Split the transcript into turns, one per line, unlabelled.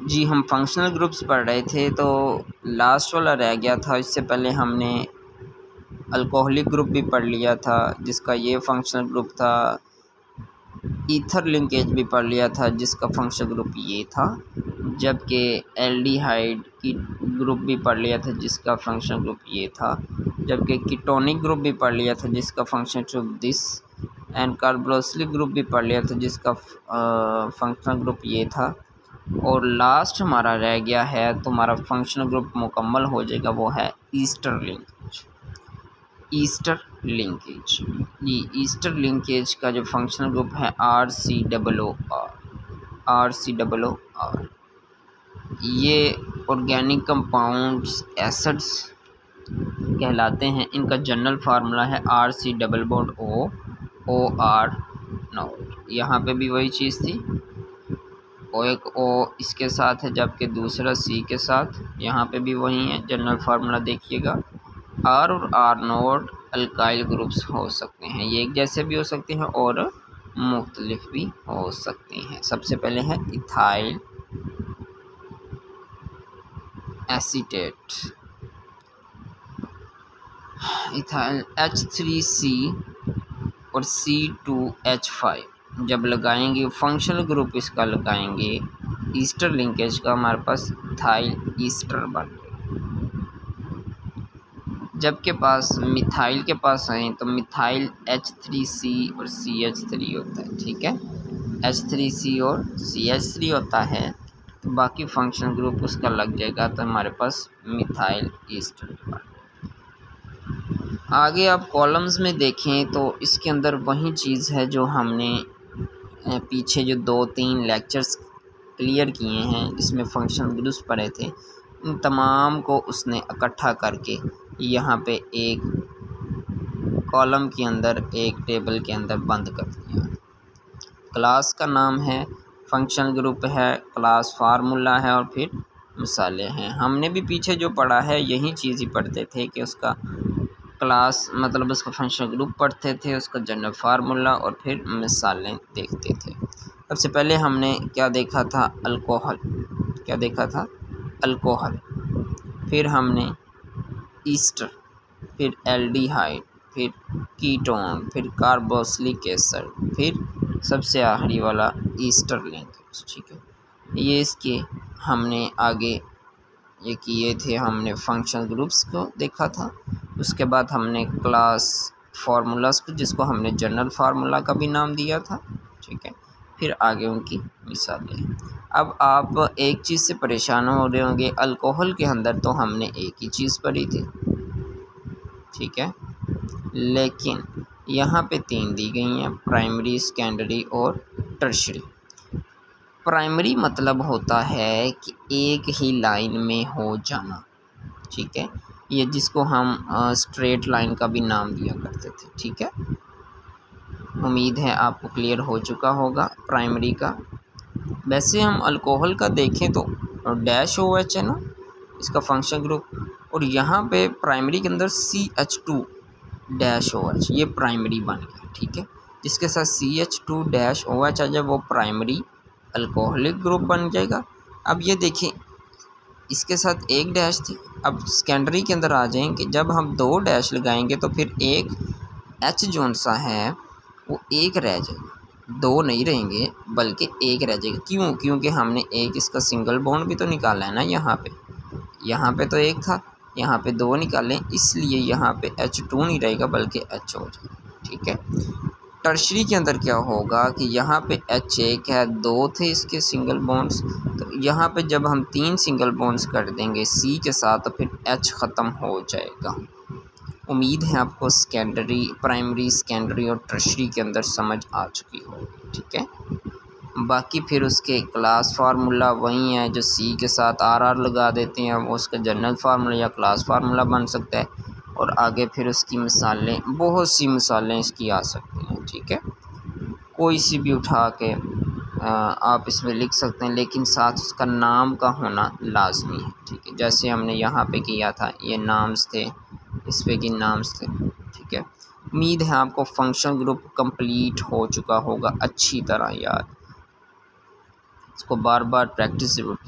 जी हम functional groups पढ़ रहे थे तो लास्ट वाला रह गया था। इससे पहले हमने अल्कोहलिक ग्रुप भी पढ़ लिया था जिसका ये फंक्शनल ग्रुप था। ईथर लिंकेज भी पढ़ लिया था जिसका फंक्शनल ग्रुप ये था। जबकि एल्डिहाइड की ग्रुप भी पढ़ लिया था जिसका फंक्शनल ग्रुप ये था। जबकि कीटोनिक ग्रुप भी पढ़ लिया था जिसका functional group this and carboxylic group भी पढ़ लिया था जिसका फंक्शनल ग्रुप ये था। और लास्ट हमारा रह गया है तो हमारा फंक्शनल ग्रुप मुकम्मल हो जाएगा, वो है ईस्टर लिंकेज। ईस्टर लिंकेज, ये ईस्टर लिंकेज का जो फंक्शनल ग्रुप है RCOR, ये ऑर्गेनिक कंपाउंड्स एसिड्स कहलाते हैं। इनका जनरल फार्मूला है RC+O यहाँ पे भी वही चीज़ थी, और एक O इसके साथ है जबकि दूसरा C के साथ। यहाँ पे भी वही है, जनरल फार्मूला देखिएगा। R और R0 अल्काइल ग्रुप्स हो सकते हैं, ये एक जैसे भी हो सकते हैं और मुख्तलिफ भी हो सकते हैं। सबसे पहले है इथाइल एसीटेट, इथाइल H3C और C2H5 जब लगाएंगे फंक्शनल ग्रुप इसका लगाएंगे ईस्टर लिंकेज का, हमारे पास इथाइल ईस्टर बन गया। जबकि पास मिथाइल के पास आए तो मिथाइल H3C और CH3 होता है, ठीक है। H3C और CH3 होता है तो बाकी फंक्शनल ग्रुप उसका लग जाएगा, तो हमारे पास मिथाइल ईस्टर बन गया। आगे आप कॉलम्स में देखें तो इसके अंदर वही चीज़ है जो हमने पीछे जो 2-3 लेक्चर्स क्लियर किए हैं जिसमें फंक्शनल ग्रुप्स पढ़े थे, इन तमाम को उसने इकट्ठा करके यहाँ पे एक कॉलम के अंदर एक टेबल के अंदर बंद कर दिया। क्लास का नाम है, फंक्शनल ग्रुप है, क्लास फार्मूला है और फिर मिसालें हैं। हमने भी पीछे जो पढ़ा है यही चीज़ ही पढ़ते थे कि उसका क्लास मतलब उसका फंक्शनल ग्रुप पढ़ते थे, उसका जनरल फार्मूला और फिर मिसालें देखते थे। सबसे पहले हमने क्या देखा था, अल्कोहल। क्या देखा था, अल्कोहल। फिर हमने ईस्टर, फिर एल्डिहाइड, फिर कीटोन, फिर कार्बोक्सिलिक एसिड, फिर सबसे आखिरी वाला ईस्टर लिंकेज, ठीक है। ये इसके हमने आगे ये किए थे, हमने फंक्शनल ग्रुप्स को देखा था। उसके बाद हमने क्लास फार्मूलास को, जिसको हमने जनरल फार्मूला का भी नाम दिया था, ठीक है। फिर आगे उनकी मिसालें। अब आप एक चीज़ से परेशान हो रहे होंगे, अल्कोहल के अंदर तो हमने एक ही चीज़ पढ़ी थी, ठीक है, लेकिन यहाँ पे 3 दी गई हैं, प्राइमरी, सेकेंडरी और टर्शरी। प्राइमरी मतलब होता है कि एक ही लाइन में हो जाना, ठीक है, ये जिसको हम स्ट्रेट लाइन का भी नाम दिया करते थे, ठीक है। उम्मीद है आपको क्लियर हो चुका होगा प्राइमरी का। वैसे हम अल्कोहल का देखें तो -OH है ना इसका फंक्शन ग्रुप, और यहाँ पे प्राइमरी के अंदर CH2-OH ये प्राइमरी बन गया, ठीक है। जिसके साथ CH2-OH आ जाए वो प्राइमरी अल्कोहलिक ग्रुप बन जाएगा। अब ये देखें इसके साथ एक डैश थी, अब सेकेंडरी के अंदर आ जाएंगे, जब हम 2 डैश लगाएंगे तो फिर एक H जोन सा है वो एक रह जाएगा, 2 नहीं रहेंगे बल्कि एक रह जाएगा। क्यों? क्योंकि हमने एक इसका सिंगल बॉन्ड भी तो निकाला है ना, यहाँ पे तो एक था, यहाँ पे 2 निकालें, इसलिए यहाँ पे H2 नहीं रहेगा बल्कि H हो जाएगा, ठीक है। टर्शरी के अंदर क्या होगा कि यहाँ पे H1 है, 2 थे इसके सिंगल बॉन्ड्स, तो यहाँ पे जब हम 3 सिंगल बॉन्ड्स कर देंगे C के साथ तो फिर H ख़त्म हो जाएगा। उम्मीद है आपको सेकेंडरी, प्राइमरी, सेकेंडरी और टर्शरी के अंदर समझ आ चुकी होगी, ठीक है। बाकी फिर उसके क्लास फार्मूला वही है, जो C के साथ RR लगा देते हैं वो उसका जनरल फार्मूला या क्लास फार्मूला बन सकता है। और आगे फिर उसकी मिसालें, बहुत सी मिसालें इसकी आ सकती हैं, ठीक है। कोई सी भी उठा के आप इसमें लिख सकते हैं, लेकिन साथ उसका नाम का होना लाजमी है, ठीक है। जैसे हमने यहाँ पे किया था, ये नाम्स थे, इस पे की नाम्स थे, ठीक है। उम्मीद है आपको फंक्शन ग्रुप कंप्लीट हो चुका होगा अच्छी तरह यार। इसको बार बार प्रैक्टिस ज़रूर कीजिए।